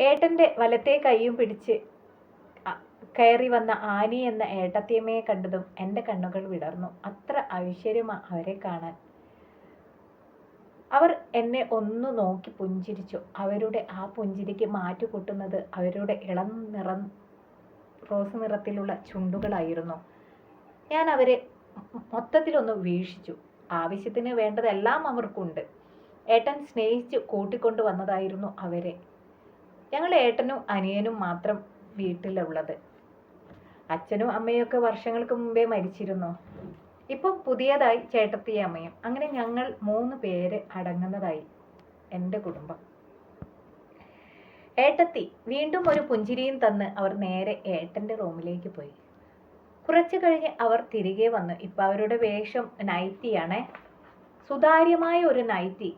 ഏട്ടൻ്റെ വലത്തെ കൈയും പിടിച്ച് കയറി വന്ന ആനി എന്ന ഏട്ടത്തിയമ്മയെ കണ്ടതും എൻ്റെ കണ്ണുകൾ വിടർന്നു. അത്ര ഐശ്വര്യമാ അവരെ കാണാൻ. അവർ എന്നെ ഒന്നു നോക്കി പുഞ്ചിരിച്ചു. അവരുടെ ആ പുഞ്ചിരിക്ക് മാറ്റുകൂട്ടുന്നത് അവരുടെ ഇളം റോസ് നിറത്തിലുള്ള ചുണ്ടുകളായിരുന്നു. ഞാൻ അവരെ മൊത്തത്തിലൊന്ന് വീക്ഷിച്ചു. ആവശ്യത്തിന് വേണ്ടതെല്ലാം അവർക്കുണ്ട്. ഏട്ടൻ സ്നേഹിച്ച് കൂട്ടിക്കൊണ്ടു വന്നതായിരുന്നു അവരെ. ഞങ്ങൾ ഏട്ടനും അനിയനും മാത്രം വീട്ടിലുള്ളത്. അച്ഛനും അമ്മയൊക്കെ വർഷങ്ങൾക്ക് മുമ്പേ മരിച്ചിരുന്നു. ഇപ്പം പുതിയതായി ചേട്ടത്തിയും അമ്മയും. അങ്ങനെ ഞങ്ങൾ 3 പേര് അടങ്ങുന്നതായി എൻ്റെ കുടുംബം. ഏട്ടത്തി വീണ്ടും ഒരു പുഞ്ചിരിയും തന്ന് അവർ നേരെ ഏട്ടൻ്റെ റൂമിലേക്ക് പോയി. കുറച്ചു കഴിഞ്ഞ് അവർ തിരികെ വന്നു. ഇപ്പം അവരുടെ വേഷം നൈറ്റിയാണേ. സുതാര്യമായ ഒരു നൈറ്റി.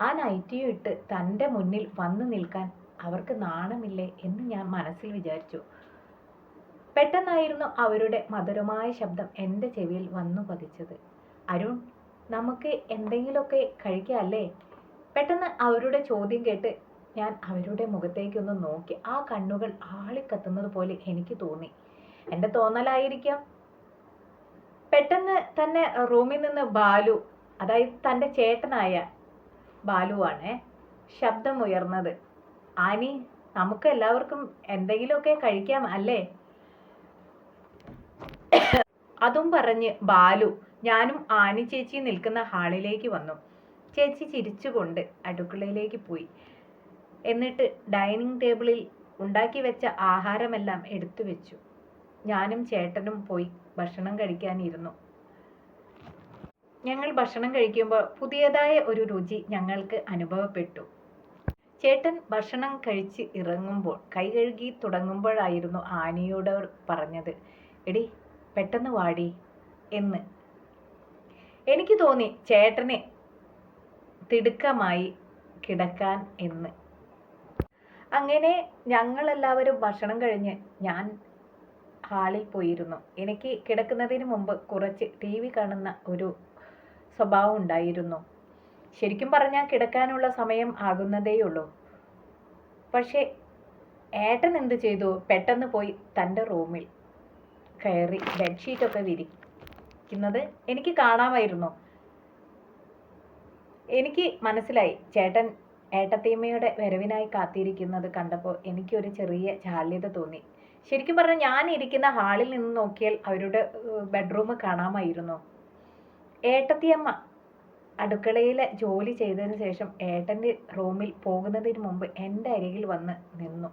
ആ നൈറ്റിയും ഇട്ട് തൻ്റെ മുന്നിൽ വന്നു നിൽക്കാൻ അവർക്ക് നാണമില്ലേ എന്ന് ഞാൻ മനസ്സിൽ വിചാരിച്ചു. പെട്ടെന്നായിരുന്നു അവരുടെ മധുരമായ ശബ്ദം എൻ്റെ ചെവിയിൽ വന്നു പതിച്ചത്. അരുൺ, നമുക്ക് എന്തെങ്കിലുമൊക്കെ കഴിക്കാമല്ലേ? പെട്ടെന്ന് അവരുടെ ചോദ്യം കേട്ട് ഞാൻ അവരുടെ മുഖത്തേക്കൊന്ന് നോക്കി. ആ കണ്ണുകൾ ആളിക്കത്തുന്നത് പോലെ എനിക്ക് തോന്നി. എൻ്റെ തോന്നലായിരിക്കാം. പെട്ടെന്ന് തന്നെ റൂമിൽ നിന്ന് ബാലു, അതായത് തൻ്റെ ചേട്ടനായ ബാലുവാണ് ശബ്ദമുയർന്നത്. ആനി, നമുക്ക് എല്ലാവർക്കും എന്തെങ്കിലുമൊക്കെ കഴിക്കാം അല്ലേ? അതും പറഞ്ഞ് ബാലു ഞാനും ആനി ചേച്ചി നിൽക്കുന്ന ഹാളിലേക്ക് വന്നു. ചേച്ചി ചിരിച്ചുകൊണ്ട് അടുക്കളയിലേക്ക് പോയി. എന്നിട്ട് ഡൈനിങ് ടേബിളിൽ ഉണ്ടാക്കി വെച്ച ആഹാരമെല്ലാം എടുത്തു വെച്ചു. ഞാനും ചേട്ടനും പോയി ഭക്ഷണം കഴിക്കാനിരുന്നു. ഞങ്ങൾ ഭക്ഷണം കഴിക്കുമ്പോൾ പുതിയതായ ഒരു രുചി ഞങ്ങൾക്ക് അനുഭവപ്പെട്ടു. ചേട്ടൻ ഭക്ഷണം കഴിച്ച് ഇറങ്ങുമ്പോൾ, കൈ കഴുകി തുടങ്ങുമ്പോഴായിരുന്നു ആനിയോട് പറഞ്ഞത്, എടി പെട്ടെന്ന് വാടി എന്ന്. എനിക്ക് തോന്നി ചേട്ടനെ തിടുക്കമായി കിടക്കാൻ എന്ന്. അങ്ങനെ ഞങ്ങളെല്ലാവരും ഭക്ഷണം കഴിഞ്ഞ് ഞാൻ ഹാളിൽ പോയിരുന്നു. എനിക്ക് കിടക്കുന്നതിന് മുമ്പ് കുറച്ച് TV കാണുന്ന ഒരു സ്വഭാവം ഉണ്ടായിരുന്നു. ശരിക്കും പറഞ്ഞാൽ കിടക്കാനുള്ള സമയം ആകുന്നതേയുള്ളൂ. പക്ഷേ ഏട്ടൻ എന്ത് ചെയ്തു? പെട്ടെന്ന് പോയി തൻ്റെ റൂമിൽ കയറി ബെഡ്ഷീറ്റൊക്കെ വിരിക്കുന്നത് എനിക്ക് കാണാമായിരുന്നു. എനിക്ക് മനസ്സിലായി ചേട്ടൻ ഏട്ടത്തിയമ്മയുടെ വരവിനായി കാത്തിരിക്കുന്നത് കണ്ടപ്പോൾ എനിക്കൊരു ചെറിയ ജാള്യത തോന്നി. ശരിക്കും പറഞ്ഞാൽ ഞാൻ ഇരിക്കുന്ന ഹാളിൽ നിന്ന് നോക്കിയാൽ അവരുടെ ബെഡ്റൂം കാണാമായിരുന്നു. ഏട്ടത്തിയമ്മ അടുക്കളയിലെ ജോലി ചെയ്തതിന് ശേഷം ഏട്ടൻ്റെ റൂമിൽ പോകുന്നതിന് മുമ്പ് എൻ്റെ അരികിൽ വന്ന് നിന്നു.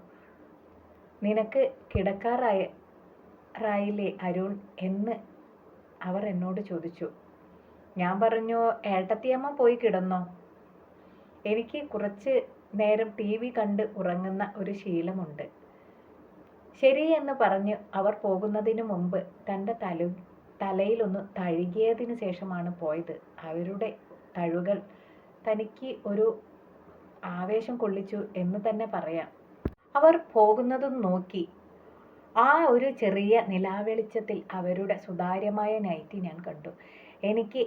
നിനക്ക് കിടക്കാറായില്ലേ അരുൺ എന്ന് അവർ എന്നോട് ചോദിച്ചു. ഞാൻ പറഞ്ഞു, ഏട്ടത്തിയമ്മ പോയി കിടന്നോ? എനിക്ക് കുറച്ച് നേരം TV കണ്ട് ഉറങ്ങുന്ന ഒരു ശീലമുണ്ട്. ശരി എന്ന് പറഞ്ഞ് അവർ പോകുന്നതിന് മുമ്പ് തൻ്റെ തലയിലൊന്ന് തഴുകിയതിന് ശേഷമാണ് പോയത്. അവരുടെ തഴുകൽ തനിക്ക് ഒരു ആവേശം കൊള്ളിച്ചു എന്ന് തന്നെ പറയാം. അവർ പോകുന്നതും നോക്കി ആ ഒരു ചെറിയ നിലാവെളിച്ചത്തിൽ അവരുടെ സുതാര്യമായ നൈറ്റി ഞാൻ കണ്ടു. എനിക്ക്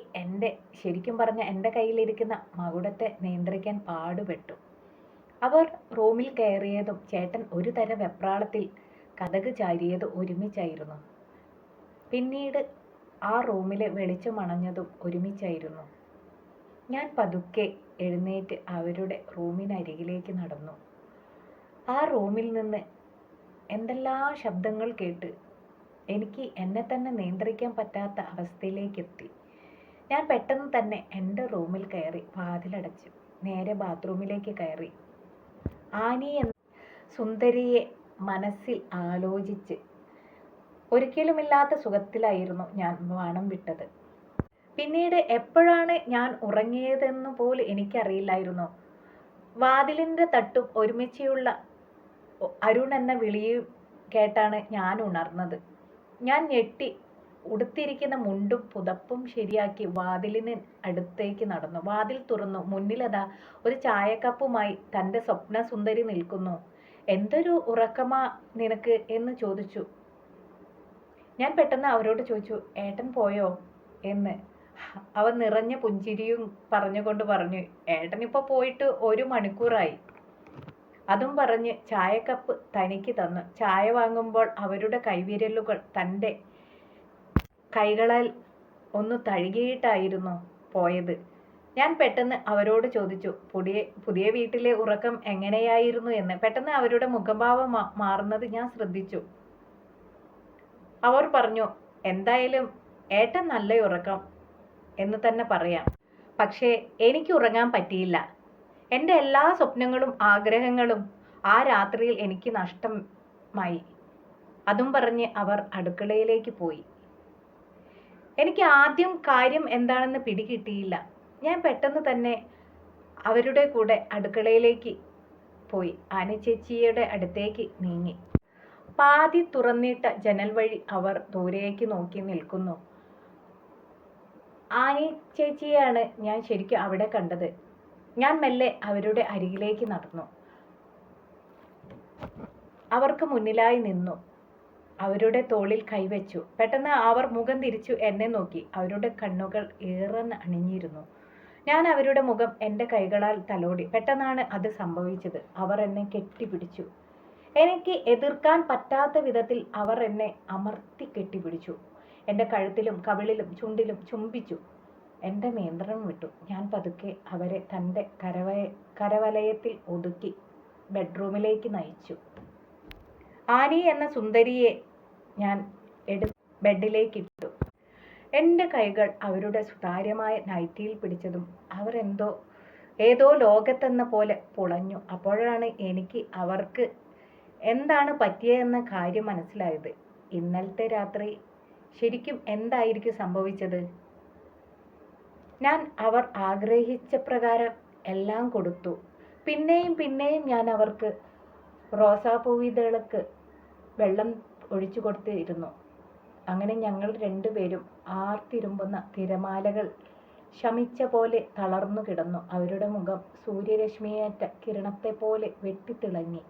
ശരിക്കും പറഞ്ഞ എൻ്റെ കയ്യിലിരിക്കുന്ന മകുടത്തെ നിയന്ത്രിക്കാൻ പാടുപെട്ടു. അവർ റൂമിൽ കയറിയതും ചേട്ടൻ ഒരു തരം വെപ്രാളത്തിൽ കതക് ചാരിയത് ഒരുമിച്ചായിരുന്നു. പിന്നീട് ആ റൂമിലെ വെളിച്ചമണഞ്ഞതും ഒരുമിച്ചായിരുന്നു. ഞാൻ പതുക്കെ എഴുന്നേറ്റ് അവരുടെ റൂമിനരികിലേക്ക് നടന്നു. ആ റൂമിൽ നിന്ന് എന്തെല്ലാം ശബ്ദങ്ങൾ കേട്ട് എനിക്ക് എന്നെ തന്നെ നിയന്ത്രിക്കാൻ പറ്റാത്ത അവസ്ഥയിലേക്കെത്തി. ഞാൻ പെട്ടെന്ന് തന്നെ എൻ്റെ റൂമിൽ കയറി വാതിലടച്ചു. നേരെ ബാത്റൂമിലേക്ക് കയറി. ആനി എന്ന സുന്ദരിയെ മനസ്സിൽ ആലോചിച്ച് ഒരിക്കലുമില്ലാത്ത സുഖത്തിലായിരുന്നു ഞാൻ വാണം വിട്ടത്. പിന്നീട് എപ്പോഴാണ് ഞാൻ ഉറങ്ങിയതെന്ന് പോലും എനിക്കറിയില്ലായിരുന്നു. വാതിലിൻ്റെ തട്ടും ഒരുമിച്ചുള്ള അരുൺ എന്ന വിളിയും കേട്ടാണ് ഞാൻ ഉണർന്നത്. ഞാൻ ഞെട്ടി ഉടുത്തിരിക്കുന്ന മുണ്ടും പുതപ്പും ശരിയാക്കി വാതിലിന് അടുത്തേക്ക് നടന്നു. വാതിൽ തുറന്നു. മുന്നിലതാ ഒരു ചായക്കപ്പുമായി തൻ്റെ സ്വപ്ന സുന്ദരി നിൽക്കുന്നു. എന്തൊരു ഉറക്കമാ നിനക്ക് എന്ന് ചോദിച്ചു. ഞാൻ പെട്ടെന്ന് അവരോട് ചോദിച്ചു, ഏട്ടൻ പോയോ എന്ന്. അവർ നിറഞ്ഞ പുഞ്ചിരിയും പറഞ്ഞുകൊണ്ട് പറഞ്ഞു, ഏട്ടനിപ്പോൾ പോയിട്ട് 1 മണിക്കൂറായി. അതും പറഞ്ഞ് ചായക്കപ്പ് തനിക്ക് തന്നു. ചായ വാങ്ങുമ്പോൾ അവരുടെ കൈവിരലുകൾ തൻ്റെ കൈകളാൽ ഒന്ന് തഴുകിയിട്ടായിരുന്നു പോയത്. ഞാൻ പെട്ടെന്ന് അവരോട് ചോദിച്ചു, പുതിയ വീട്ടിലെ ഉറക്കം എങ്ങനെയായിരുന്നു എന്ന്. പെട്ടെന്ന് അവരുടെ മുഖഭാവം മാറുന്നത് ഞാൻ ശ്രദ്ധിച്ചു. അവർ പറഞ്ഞു, എന്തായാലും ഏട്ടൻ നല്ല ഉറക്കം എന്ന് തന്നെ പറയാം. പക്ഷേ എനിക്ക് ഉറങ്ങാൻ പറ്റിയില്ല. എൻ്റെ എല്ലാ സ്വപ്നങ്ങളും ആഗ്രഹങ്ങളും ആ രാത്രിയിൽ എനിക്ക് നഷ്ടമായി. അതും പറഞ്ഞ് അവർ അടുക്കളയിലേക്ക് പോയി. എനിക്ക് ആദ്യം കാര്യം എന്താണെന്ന് പിടികിട്ടിയില്ല. ഞാൻ പെട്ടെന്ന് തന്നെ അവരുടെ കൂടെ അടുക്കളയിലേക്ക് പോയി ആനി ചേച്ചിയുടെ അടുത്തേക്ക് നീങ്ങി. പാതി തുറന്നിട്ട ജനൽ വഴി അവർ ദൂരേക്ക് നോക്കി നിൽക്കുന്നു. ആനി ചേച്ചിയെയാണ് ഞാൻ ശരിക്കും അവിടെ കണ്ടത്. ഞാൻ മെല്ലെ അവരുടെ അരികിലേക്ക് നടന്നു. അവർക്ക് മുന്നിലായി നിന്നു. അവരുടെ തോളിൽ കൈവച്ചു. പെട്ടെന്ന് അവർ മുഖം തിരിച്ചു എന്നെ നോക്കി. അവരുടെ കണ്ണുകൾ ഏറെ അണിഞ്ഞിരുന്നു. ഞാൻ അവരുടെ മുഖം എൻ്റെ കൈകളാൽ തലോടി. പെട്ടെന്നാണ് അത് സംഭവിച്ചത്. അവർ എന്നെ കെട്ടിപ്പിടിച്ചു. എനിക്ക് എതിർക്കാൻ പറ്റാത്ത വിധത്തിൽ അവർ എന്നെ അമർത്തി കെട്ടിപ്പിടിച്ചു. എൻ്റെ കഴുത്തിലും കവിളിലും ചുണ്ടിലും ചുംബിച്ചു. എൻ്റെ നിയന്ത്രണം വിട്ടു. ഞാൻ പതുക്കെ അവരെ തൻ്റെ കരവലയത്തിൽ ഒതുക്കി ബെഡ്റൂമിലേക്ക് നയിച്ചു. ആനി എന്ന സുന്ദരിയെ ഞാൻ ബെഡിലേക്ക് ഇട്ടു. എൻ്റെ കൈകൾ അവരുടെ സുതാര്യമായ നൈറ്റിയിൽ പിടിച്ചതും അവർ ഏതോ ലോകത്തെന്ന പോലെ പുളഞ്ഞു. അപ്പോഴാണ് എനിക്ക് അവർക്ക് എന്താണ് പറ്റിയതെന്ന കാര്യം മനസ്സിലായത്. ഇന്നലത്തെ രാത്രി ശരിക്കും എന്തായിരിക്കും സംഭവിച്ചത്? ഞാൻ അവർ ആഗ്രഹിച്ച പ്രകാരം എല്ലാം കൊടുത്തു. പിന്നെയും പിന്നെയും ഞാൻ അവർക്ക് റോസാപ്പൂവിതൾക്ക് വെള്ളം ഒഴിച്ചു കൊടുത്തിരുന്നു. അങ്ങനെ ഞങ്ങൾ രണ്ടുപേരും ആർത്തിരുമ്പുന്ന തിരമാലകൾ ശമിച്ച പോലെ തളർന്നു കിടന്നു. അവരുടെ മുഖം സൂര്യരശ്മിയേറ്റ കിരണത്തെ പോലെ വെട്ടിത്തിളങ്ങി.